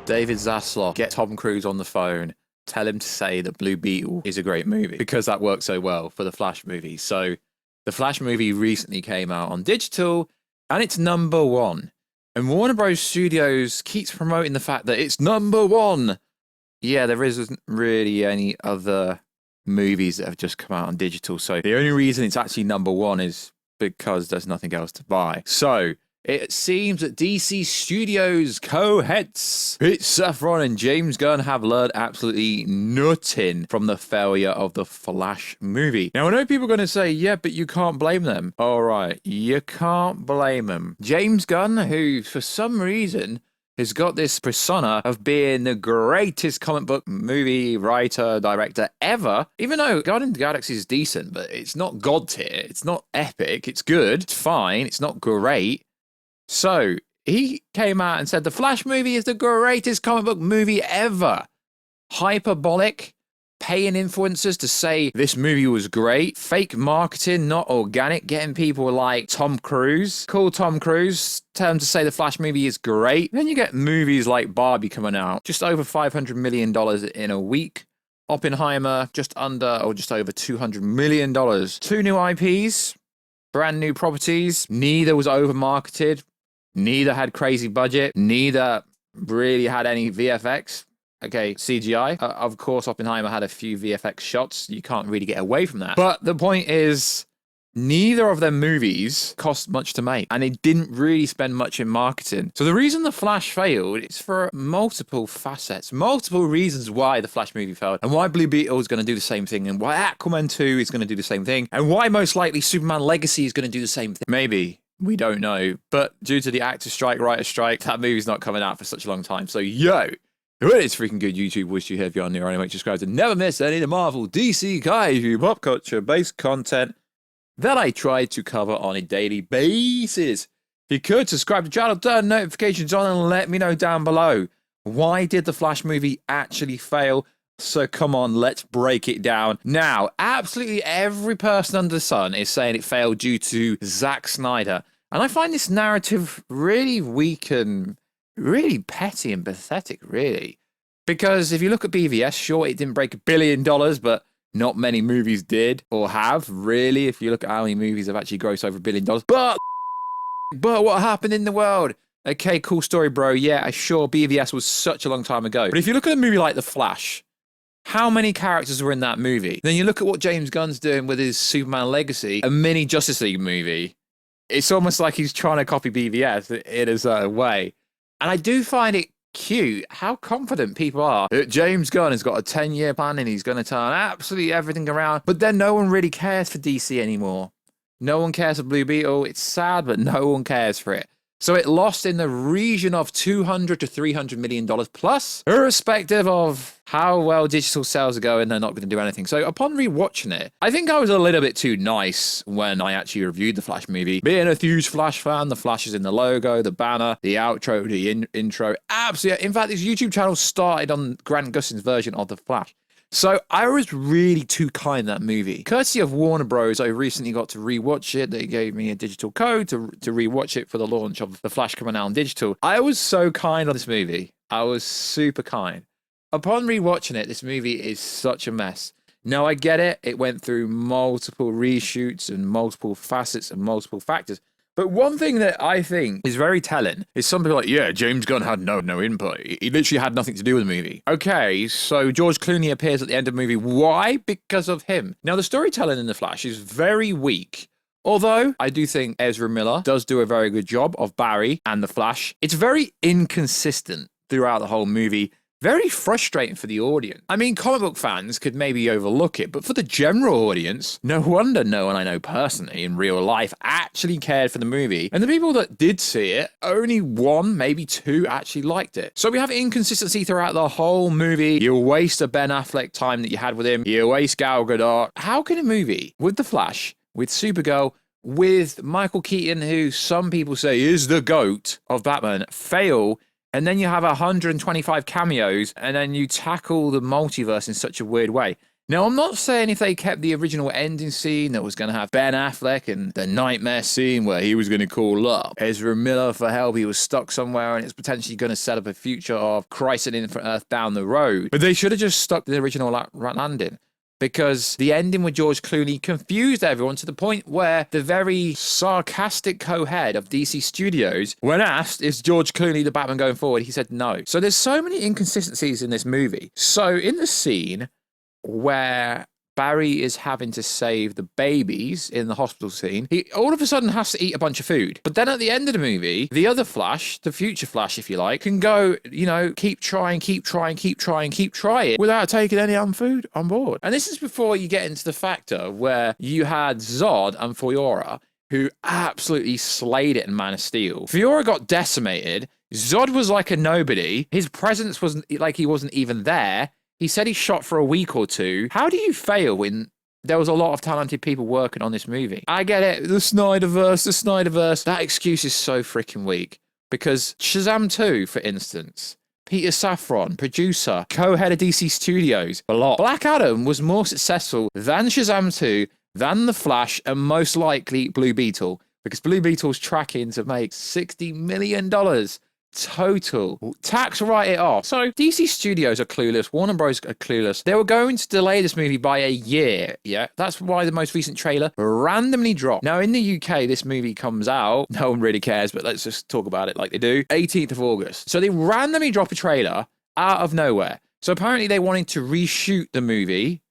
David Zaslav, get Tom Cruise on the phone, tell him to say that Blue Beetle is a great movie because that worked so well for the Flash movie. So the Flash movie recently came out on digital and it's #1. And Warner Bros. Studios keeps promoting the fact that it's #1. Yeah, there isn't really any other movies that have just come out on digital. So the only reason it's actually #1 is because there's nothing else to buy. So it seems that DC Studios co-heads Pete Safran and James Gunn have learned absolutely nothing from the failure of the Flash movie. Now, I know people are going to say, yeah, but you can't blame them. All right, you can't blame them. James Gunn, who for some reason has got this persona of being the greatest comic book movie writer, director ever, even though Guardians of the Galaxy is decent, but it's not God tier. It's not epic. It's good. It's fine. It's not great. So he came out and said the Flash movie is the greatest comic book movie ever. Hyperbolic, paying influencers to say this movie was great. Fake marketing, not organic, getting people like Tom Cruise. Call Tom Cruise, tell him to say the Flash movie is great. Then you get movies like Barbie coming out, just over $500 million in a week. Oppenheimer, just under or just over $200 million. 2 new IPs, brand new properties. Neither was over-marketed. Neither had crazy budget. Neither really had any VFX. Okay, CGI. Of course, Oppenheimer had a few VFX shots. You can't really get away from that. But the point is, neither of them movies cost much to make. And they didn't really spend much in marketing. So the reason The Flash failed, it's for multiple facets. Multiple reasons why The Flash movie failed. And why Blue Beetle is going to do the same thing. And why Aquaman 2 is going to do the same thing. And why most likely Superman Legacy is going to do the same thing. Maybe. We don't know. But due to the actor strike, writer strike, that movie's not coming out for such a long time. So, yo, it is freaking good YouTube. Wish you here if you're new or anyway. Subscribe to never miss any of the Marvel, DC, Kaiju, pop culture based content that I try to cover on a daily basis. If you could, subscribe to the channel, turn notifications on, and let me know down below. Why did the Flash movie actually fail? So come on, let's break it down. Now, absolutely every person under the sun is saying it failed due to Zack Snyder. And I find this narrative really weak and really petty and pathetic, really. Because if you look at BVS, sure, it didn't break $1 billion, but not many movies did or have, really. If you look at how many movies have actually grossed over $1 billion. But what happened in the world? Okay, cool story, bro. Yeah, sure, BVS was such a long time ago. But if you look at a movie like The Flash, how many characters were in that movie? Then you look at what James Gunn's doing with his Superman Legacy, a mini Justice League movie. It's almost like he's trying to copy BVS in a certain way. And I do find it cute how confident people are that James Gunn has got a 10-year plan and he's going to turn absolutely everything around. But then no one really cares for DC anymore. No one cares for Blue Beetle. It's sad, but no one cares for it. So it lost in the region of $200 to $300 million plus, irrespective of how well digital sales are going, they're not going to do anything. So upon rewatching it, I think I was a little bit too nice when I actually reviewed the Flash movie. Being a huge Flash fan, the Flash is in the logo, the banner, the outro, the intro. Absolutely. In fact, this YouTube channel started on Grant Gustin's version of the Flash. So I was really too kind in that movie. Courtesy of Warner Bros, I recently got to rewatch it. They gave me a digital code to rewatch it for the launch of The Flash coming out on digital. I was so kind on this movie. I was super kind. Upon rewatching it, this movie is such a mess. Now, I get it. It went through multiple reshoots and multiple facets and multiple factors. But one thing that I think is very telling is some people are like, yeah, James Gunn had no input. He literally had nothing to do with the movie. Okay, so George Clooney appears at the end of the movie. Why? Because of him. Now, the storytelling in The Flash is very weak. Although, I do think Ezra Miller does do a very good job of Barry and The Flash. It's very inconsistent throughout the whole movie. Very frustrating for the audience. I mean, comic book fans could maybe overlook it, but for the general audience, no wonder no one I know personally in real life actually cared for the movie. And the people that did see it, only 1, maybe 2 actually liked it. So we have inconsistency throughout the whole movie. You waste a Ben Affleck time that you had with him. You waste Gal Gadot. How can a movie with The Flash, with Supergirl, with Michael Keaton, who some people say is the GOAT of Batman, fail? And then you have 125 cameos, and then you tackle the multiverse in such a weird way. Now, I'm not saying if they kept the original ending scene that was going to have Ben Affleck and the nightmare scene where he was going to call up Ezra Miller for help, he was stuck somewhere and it's potentially going to set up a future of Crisis on Infinite Earth down the road. But they should have just stuck to the original landing. Because the ending with George Clooney confused everyone to the point where the very sarcastic co-head of DC Studios, when asked, is George Clooney the Batman going forward, he said no. So there's so many inconsistencies in this movie. So in the scene where Barry is having to save the babies in the hospital scene, he all of a sudden has to eat a bunch of food. But then at the end of the movie, the other Flash, the future Flash, if you like, can go, keep trying without taking any food on board. And this is before you get into the factor where you had Zod and Fiora, who absolutely slayed it in Man of Steel. Fiora got decimated. Zod was like a nobody. His presence was like he wasn't even there. He said he shot for a week or two. How do you fail when there was a lot of talented people working on this movie? I get it. The Snyderverse. That excuse is so freaking weak. Because Shazam 2, for instance, Peter Safran, producer, co-head of DC Studios, Black Adam was more successful than Shazam 2, than The Flash, and most likely Blue Beetle. Because Blue Beetle's tracking to make $60 million. Total. Tax write it off. So DC Studios are clueless. Warner Bros. Are clueless. They were going to delay this movie by a year. Yeah, that's why the most recent trailer randomly dropped. Now in the UK, this movie comes out. No one really cares, but let's just talk about it like they do. 18th of August. So they randomly drop a trailer out of nowhere. So apparently they wanted to reshoot the movie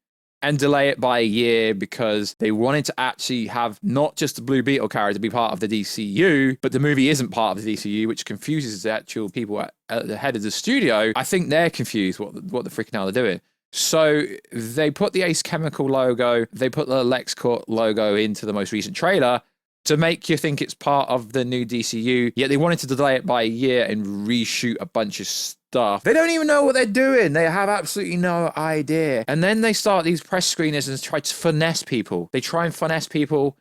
and delay it by a year because they wanted to actually have not just the Blue Beetle character be part of the DCU, but the movie isn't part of the DCU, which confuses the actual people at the head of the studio. I think they're confused what the freaking hell they're doing. So they put the Ace Chemical logo, they put the LexCorp logo into the most recent trailer to make you think it's part of the new DCU, yet they wanted to delay it by a year and reshoot a bunch of stuff. They don't even know what they're doing. They have absolutely no idea. And then they start these press screeners and try to finesse people. They try and finesse people,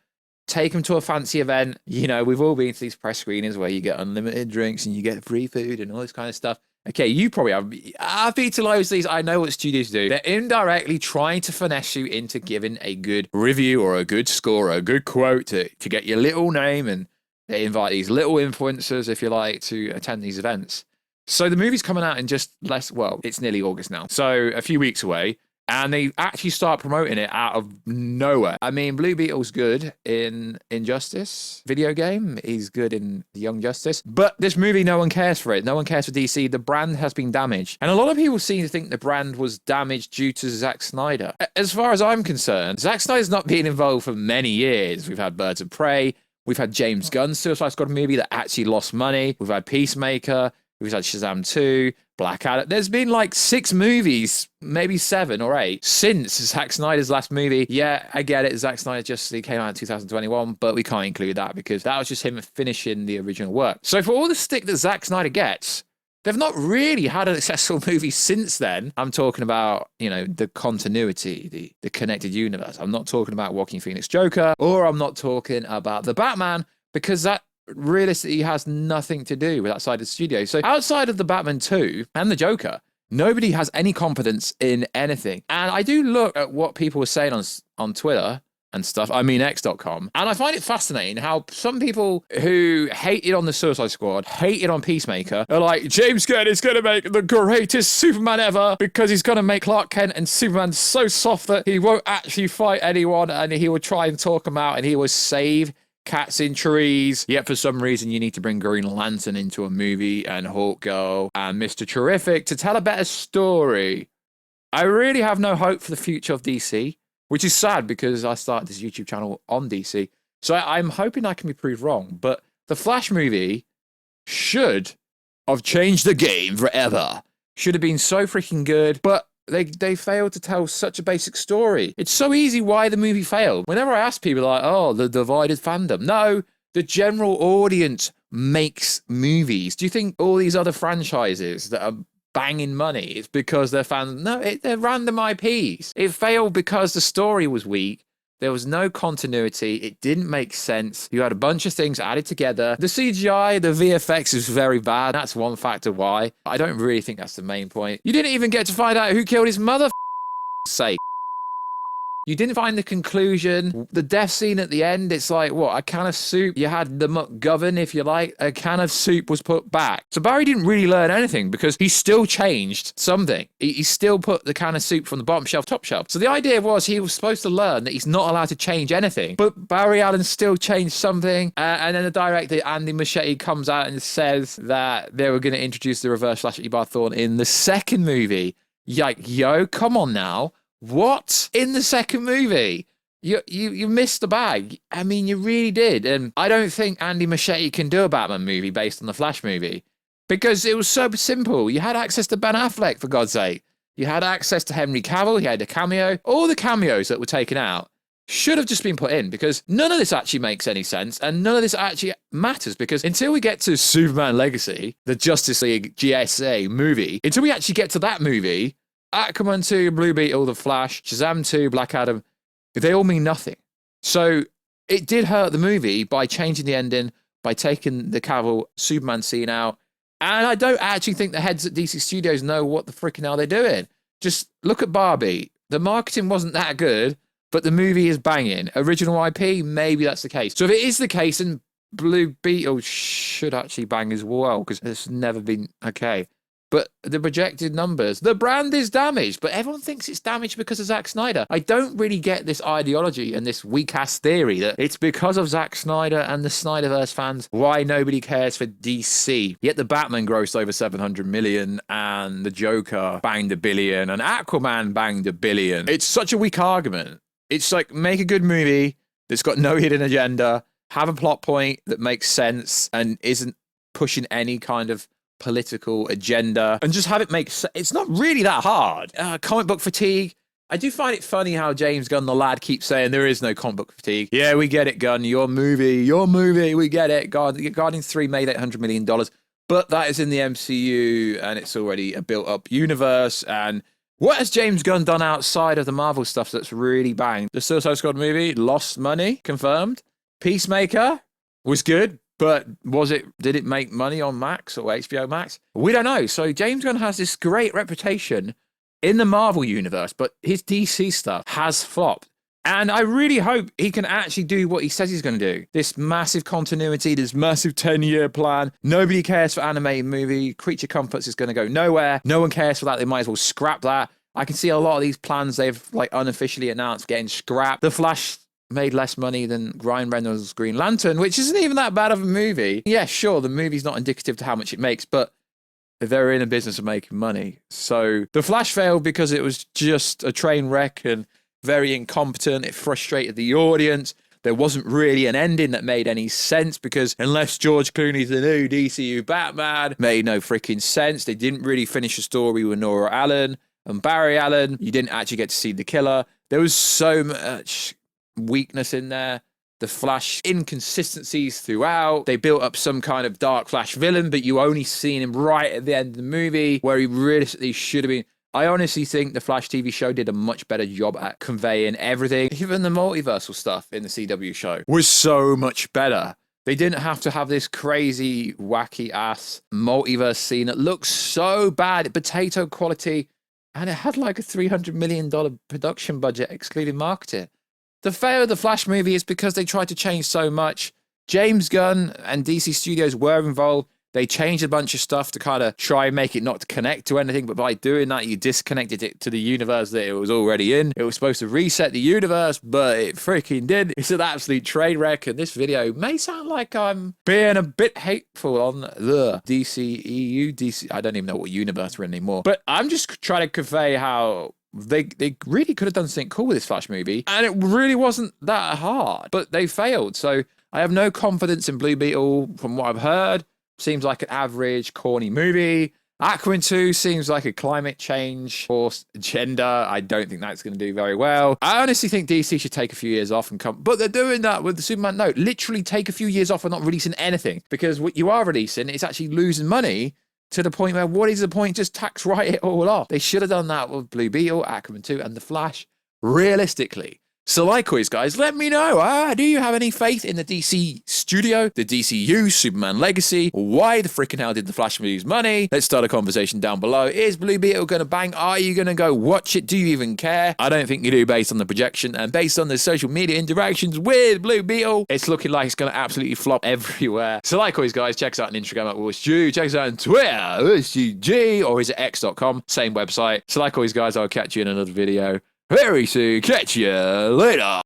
take them to a fancy event. We've all been to these press screeners where you get unlimited drinks and you get free food and all this kind of stuff. Okay, you probably have. I've been to loads of these. I know what studios do. They're indirectly trying to finesse you into giving a good review or a good score or a good quote to get your little name. And they invite these little influencers, if you like, to attend these events. So the movie's coming out in just it's nearly August now. So a few weeks away. And they actually start promoting it out of nowhere. I mean, Blue Beetle's good in Injustice video game. He's good in Young Justice. But this movie, no one cares for it. No one cares for DC. The brand has been damaged. And a lot of people seem to think the brand was damaged due to Zack Snyder. As far as I'm concerned, Zack Snyder's not been involved for many years. We've had Birds of Prey. We've had James Gunn's Suicide Squad movie that actually lost money. We've had Peacemaker. We've had Shazam 2, Black Adam. There's been like 6 movies, maybe 7 or 8, since Zack Snyder's last movie. Yeah, I get it. Zack Snyder Justice League came out in 2021, but we can't include that because that was just him finishing the original work. So for all the stick that Zack Snyder gets, they've not really had a successful movie since then. I'm talking about, the continuity, the connected universe. I'm not talking about Joaquin Phoenix Joker, or I'm not talking about the Batman, because that realistically has nothing to do with outside the studio. So outside of the Batman 2 and the Joker, nobody has any confidence in anything. And I do look at what people were saying on Twitter and stuff, X.com, and I find it fascinating how some people who hated on the Suicide Squad, hated on Peacemaker, are like, James Gunn is going to make the greatest Superman ever because he's going to make Clark Kent and Superman so soft that he won't actually fight anyone and he will try and talk them out and he will save cats in trees. Yet for some reason you need to bring Green Lantern into a movie and Hawk Girl and Mr. Terrific to tell a better story. I really have no hope for the future of DC, which is sad because I started this YouTube channel on DC. So I'm hoping I can be proved wrong. But the Flash movie should have changed the game forever. Should have been so freaking good. But they failed to tell such a basic story. It's so easy why the movie failed. Whenever I ask people, like, oh, the divided fandom. No, the general audience makes movies. Do you think all these other franchises that are banging money, it's because they're fans? No, they're random IPs. It failed because the story was weak. There was no continuity. It didn't make sense. You had a bunch of things added together. The CGI, the VFX is very bad. That's one factor why. I don't really think that's the main point. You didn't even get to find out who killed his mother, sake. You didn't find the conclusion. The death scene at the end, it's like, what, a can of soup? You had the McGovern, if you like. A can of soup was put back. So Barry didn't really learn anything because he still changed something. He still put the can of soup from the bottom shelf, top shelf. So the idea was he was supposed to learn that he's not allowed to change anything. But Barry Allen still changed something. And then the director, Andy Muschietti, comes out and says that they were going to introduce the Reverse Flash Ebar Thorne in the second movie. Yo, come on now. What? In the second movie? You missed the bag. I mean, you really did. And I don't think Andy Muschietti can do a Batman movie based on the Flash movie because it was so simple. You had access to Ben Affleck, for God's sake. You had access to Henry Cavill. He had a cameo. All the cameos that were taken out should have just been put in because none of this actually makes any sense and none of this actually matters because until we get to Superman Legacy, the Justice League GSA movie, until we actually get to that movie, Aquaman 2, Blue Beetle, The Flash, Shazam 2, Black Adam, they all mean nothing. So it did hurt the movie by changing the ending, by taking the Cavill Superman scene out. And I don't actually think the heads at DC Studios know what the freaking hell they're doing. Just look at Barbie. The marketing wasn't that good, but the movie is banging. Original IP, maybe that's the case. So if it is the case, then Blue Beetle should actually bang as well because it's never been okay. But the projected numbers, the brand is damaged, but everyone thinks it's damaged because of Zack Snyder. I don't really get this ideology and this weak-ass theory that it's because of Zack Snyder and the Snyderverse fans why nobody cares for DC. Yet the Batman grossed over 700 million and the Joker banged $1 billion and Aquaman banged $1 billion. It's such a weak argument. It's like, make a good movie that's got no hidden agenda, have a plot point that makes sense and isn't pushing any kind of political agenda, and just have it make sense. It's not really that hard. Comic book fatigue. I do find it funny how James Gunn, the lad, keeps saying there is no comic book fatigue. Yeah, we get it, Gunn. Your movie, we get it. Guardians 3 made $800 million, but that is in the MCU, and it's already a built-up universe, and what has James Gunn done outside of the Marvel stuff that's really banged? The Suicide Squad movie lost money, confirmed. Peacemaker was good, but did it make money on Max or HBO Max? We don't know. So James Gunn has this great reputation in the Marvel universe, but his DC stuff has flopped. And I really hope he can actually do what he says he's going to do. This massive continuity, this massive 10-year plan. Nobody cares for animated movie. Creature Comforts is going to go nowhere. No one cares for that. They might as well scrap that. I can see a lot of these plans they've like unofficially announced getting scrapped. The Flash made less money than Ryan Reynolds' Green Lantern, which isn't even that bad of a movie. Yeah, sure, the movie's not indicative to how much it makes, but they're in a business of making money. So The Flash failed because it was just a train wreck and very incompetent. It frustrated the audience. There wasn't really an ending that made any sense because unless George Clooney's the new DCU Batman, made no freaking sense. They didn't really finish the story with Nora Allen and Barry Allen. You didn't actually get to see the killer. There was so much weakness in there. The Flash inconsistencies throughout. They built up some kind of dark Flash villain, but you only seen him right at the end of the movie where he realistically should have been. I honestly think the Flash TV show did a much better job at conveying everything. Even the multiversal stuff in the CW show was so much better. They didn't have to have this crazy, wacky ass multiverse scene that looks so bad, potato quality, and it had like a $300 million production budget, excluding marketing. The failure of the Flash movie is because they tried to change so much. James Gunn and DC Studios were involved. They changed a bunch of stuff to kind of try and make it not to connect to anything, but by doing that, you disconnected it to the universe that it was already in. It was supposed to reset the universe, but it freaking did. It's an absolute train wreck, and this video may sound like I'm being a bit hateful on the DCEU, I don't even know what universe we're in anymore, but I'm just trying to convey how they really could have done something cool with this Flash movie, and it really wasn't that hard, but they failed. So I have no confidence in Blue Beetle from what I've heard. Seems like an average, corny movie. Aquaman 2 seems like a climate change forced agenda. I don't think that's going to do very well. I honestly think DC should take a few years off and come, but they're doing that with the Superman. No, literally take a few years off and not releasing anything, because what you are releasing is actually losing money to the point where what is the point? Just tax write it all off. They should have done that with Blue Beetle, Aquaman 2, and The Flash. Realistically, So likewise, guys, let me know. Do you have any faith in the DC studio, the DCU, Superman Legacy? Why the freaking hell did the Flash lose money? Let's start a conversation down below. Is Blue Beetle going to bang? Are you going to go watch it? Do you even care? I don't think you do based on the projection and based on the social media interactions with Blue Beetle. It's looking like it's going to absolutely flop everywhere. So likewise, guys, check us out on Instagram at What'sDue. Check us out on Twitter, What'sDueG, or is it X.com? Same website. So likewise, guys, I'll catch you in another video very soon. Catch you later.